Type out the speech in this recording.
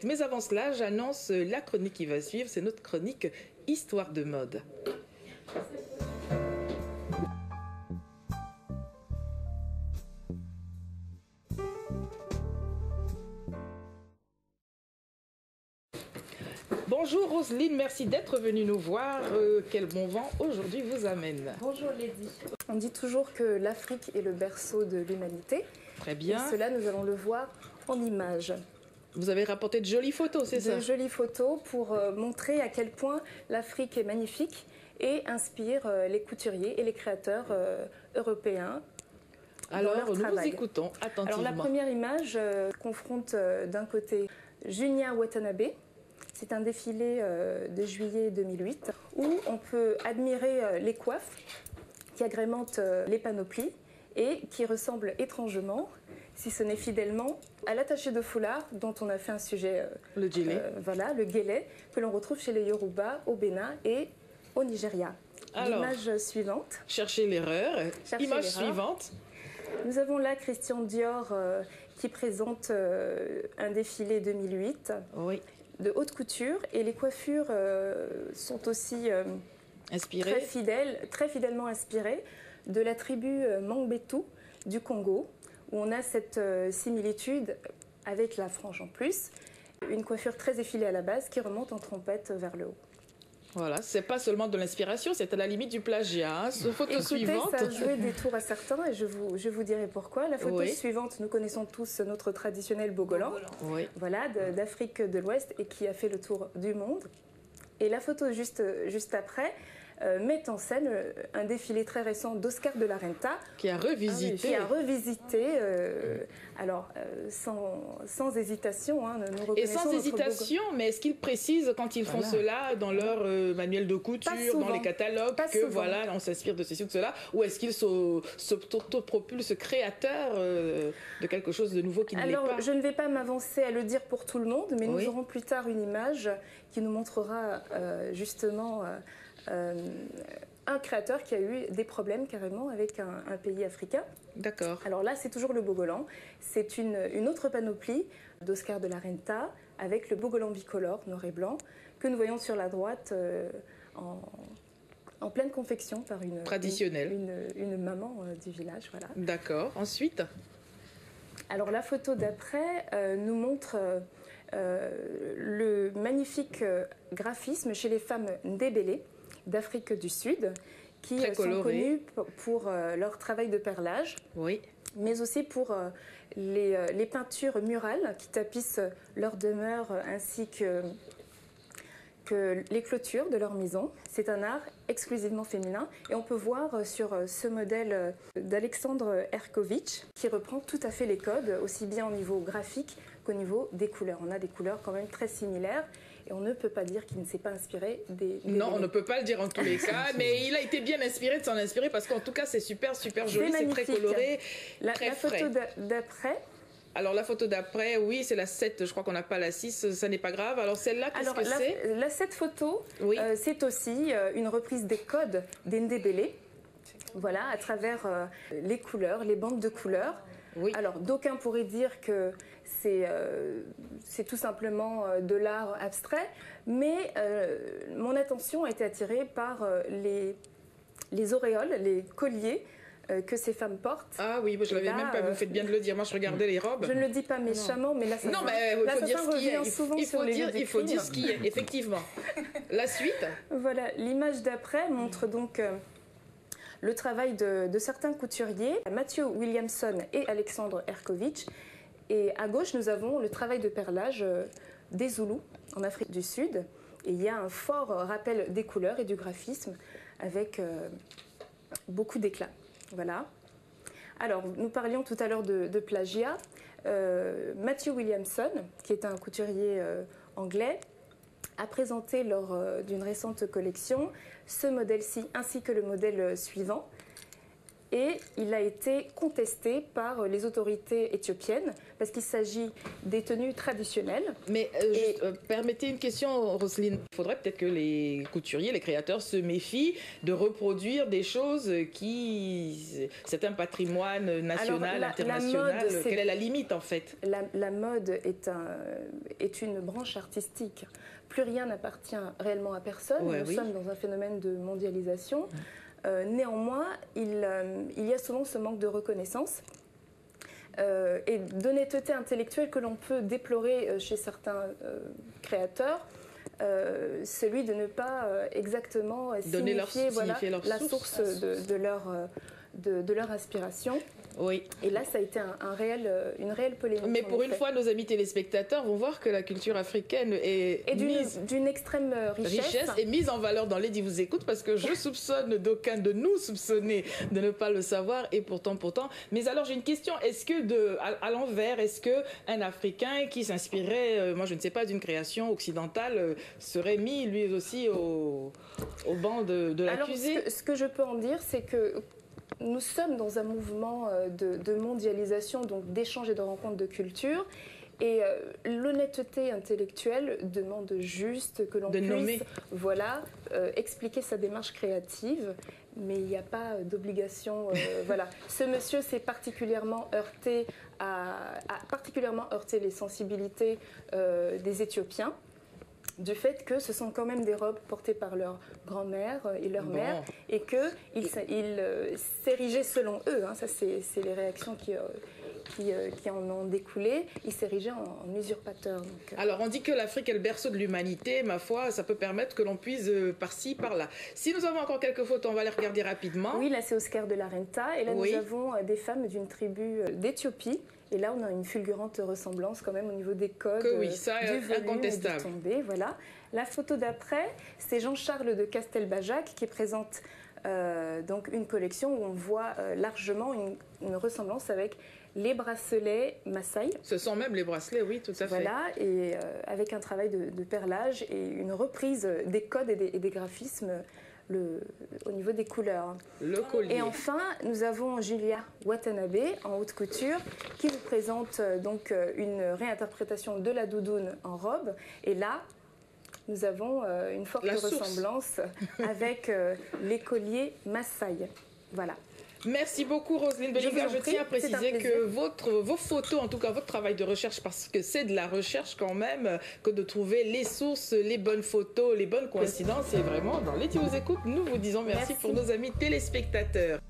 Mais avant cela, j'annonce la chronique qui va suivre. C'est notre chronique Histoire de mode. Bonjour Roselyne, merci d'être venue nous voir. Quel bon vent aujourd'hui vous amène. Bonjour Lady. On dit toujours que l'Afrique est le berceau de l'humanité. Très bien. Et cela, nous allons le voir en images. Vous avez rapporté de jolies photos, c'est ça? De jolies photos pour montrer à quel point l'Afrique est magnifique et inspire les couturiers et les créateurs européens. Alors, nous vous écoutons attentivement. Alors, la première image confronte d'un côté Junya Watanabe. C'est un défilé de juillet 2008 où on peut admirer les coiffes qui agrémentent les panoplies et qui ressemblent étrangement, si ce n'est fidèlement, à l'attaché de foulard dont on a fait un sujet, le djellé. Voilà, le guélé, que l'on retrouve chez les Yoruba, au Bénin et au Nigeria. L'image suivante. Cherchez l'erreur. Image suivante. Nous avons là Christian Dior qui présente un défilé 2008 de haute couture et les coiffures sont aussi très fidèlement inspirées de la tribu Mangbetu du Congo, où on a cette similitude avec la frange en plus. Une coiffure très effilée à la base qui remonte en trompette vers le haut. Voilà, c'est pas seulement de l'inspiration, c'est à la limite du plagiat. Photo suivante. Ça a joué des tours à certains et je vous dirai pourquoi. La photo suivante, nous connaissons tous notre traditionnel Bogolan, voilà, d'Afrique de l'Ouest et qui a fait le tour du monde. Et la photo juste après met en scène un défilé très récent d'Oscar de la Renta qui a revisité, sans hésitation, hein, nous reconnaissons et sans hésitation, mais est-ce qu'ils précisent quand ils font cela dans leur manuel de couture, dans les catalogues, que voilà, on s'inspire de ceci ou de cela, ou est-ce qu'ils s'autopropulsent créateurs de quelque chose de nouveau qui ne l'est pas? Alors, je ne vais pas m'avancer à le dire pour tout le monde, mais nous aurons plus tard une image qui nous montrera justement un créateur qui a eu des problèmes carrément avec un pays africain. D'accord. Alors là, c'est toujours le Bogolan. C'est une autre panoplie d'Oscar de la Renta avec le Bogolan bicolore, noir et blanc, que nous voyons sur la droite en pleine confection par une maman du village. Voilà. D'accord. Ensuite? Alors la photo d'après nous montre le magnifique graphisme chez les femmes ndébélé d'Afrique du Sud, qui sont connues pour leur travail de perlage, mais aussi pour les peintures murales qui tapissent leur demeure ainsi que les clôtures de leur maison. C'est un art exclusivement féminin et on peut voir sur ce modèle d'Alexandre Erkovitch qui reprend tout à fait les codes, aussi bien au niveau graphique qu'au niveau des couleurs. On a des couleurs quand même très similaires et on ne peut pas dire qu'il ne s'est pas inspiré des non, on ne peut pas le dire en tous les cas, mais il a été bien inspiré de s'en inspirer parce qu'en tout cas c'est super joli, c'est très coloré, très frais. La photo d'après. Alors la photo d'après, oui, c'est la 7, je crois qu'on n'a pas la 6, ça n'est pas grave. Alors celle-là, qu'est-ce que c'est? Cette photo, c'est aussi une reprise des codes d'Ndébélé, voilà, à travers les couleurs, les bandes de couleurs. Alors d'aucuns pourraient dire que c'est tout simplement de l'art abstrait, mais mon attention a été attirée par les auréoles, les colliers que ces femmes portent. Ah oui, je ne l'avais même pas vu, vous faites bien de le dire. Moi, je regardais les robes. Je ne le dis pas méchamment, mais là, ça il faut dire ce qui est, effectivement. La suite. Voilà, l'image d'après montre donc le travail de certains couturiers, Matthew Williamson et Alexandre Erkovitch. Et à gauche, nous avons le travail de perlage des Zoulous en Afrique du Sud. Et il y a un fort rappel des couleurs et du graphisme avec beaucoup d'éclat. Voilà. Alors, nous parlions tout à l'heure de plagiat. Matthew Williamson, qui est un couturier anglais, a présenté lors d'une récente collection ce modèle-ci ainsi que le modèle suivant. et il a été contesté par les autorités éthiopiennes parce qu'il s'agit des tenues traditionnelles. Mais permettez une question, Roselyne. Il faudrait peut-être que les couturiers, les créateurs se méfient de reproduire des choses qui... C'est un patrimoine national, international. Quelle est la limite en fait? La mode est une branche artistique. Plus rien n'appartient réellement à personne. Nous sommes dans un phénomène de mondialisation. Néanmoins, il y a souvent ce manque de reconnaissance et d'honnêteté intellectuelle que l'on peut déplorer chez certains créateurs. Celui de ne pas exactement signifier la source de leur inspiration. Oui. Et là, ça a été une réelle polémique. Mais pour une fois, nos amis téléspectateurs vont voir que la culture africaine est d'une extrême richesse et mise en valeur dans Lady vous écoute, parce que je soupçonne d'aucuns de nous soupçonner de ne pas le savoir, et pourtant. Mais alors, j'ai une question. Est-ce que à l'envers, est-ce qu'un Africain qui s'inspirait, moi je ne sais pas, d'une création occidentale, serait mis lui aussi au banc de l'accusé? Alors, ce que je peux en dire, c'est que nous sommes dans un mouvement de mondialisation, donc d'échange et de rencontre de culture. Et l'honnêteté intellectuelle demande juste que l'on puisse expliquer sa démarche créative, mais il n'y a pas d'obligation. Ce monsieur s'est particulièrement heurté les sensibilités des Éthiopiens, du fait que ce sont quand même des robes portées par leur grand-mère et leur mère, et qu'ils s'érigeaient selon eux, ça c'est les réactions qui en ont découlé, ils s'érigeaient en usurpateurs. Alors on dit que l'Afrique est le berceau de l'humanité, ma foi, ça peut permettre que l'on puise par-ci, par-là. Si nous avons encore quelques photos, on va les regarder rapidement. Oui, là c'est Oscar de la Renta, et là nous avons des femmes d'une tribu d'Éthiopie. Et là, on a une fulgurante ressemblance quand même au niveau des codes, du volume et du tombé. Voilà. La photo d'après, c'est Jean-Charles de Castelbajac qui présente donc une collection où on voit largement une ressemblance avec les bracelets Maasai. Ce sont même les bracelets, oui, tout à fait. Voilà, et avec un travail de perlage et une reprise des codes et des graphismes au niveau des couleurs. Le collier. Et enfin, nous avons Julia Watanabe en haute couture qui nous présente donc une réinterprétation de la doudoune en robe. Et là, nous avons une forte ressemblance avec les colliers Maasai. Voilà. Merci beaucoup Roselyne Belliga. Je tiens à préciser que vos photos, en tout cas votre travail de recherche, parce que c'est de la recherche quand même, que de trouver les sources, les bonnes photos, les bonnes coïncidences, et vraiment dans Lady vous écoute, nous vous disons merci pour nos amis téléspectateurs.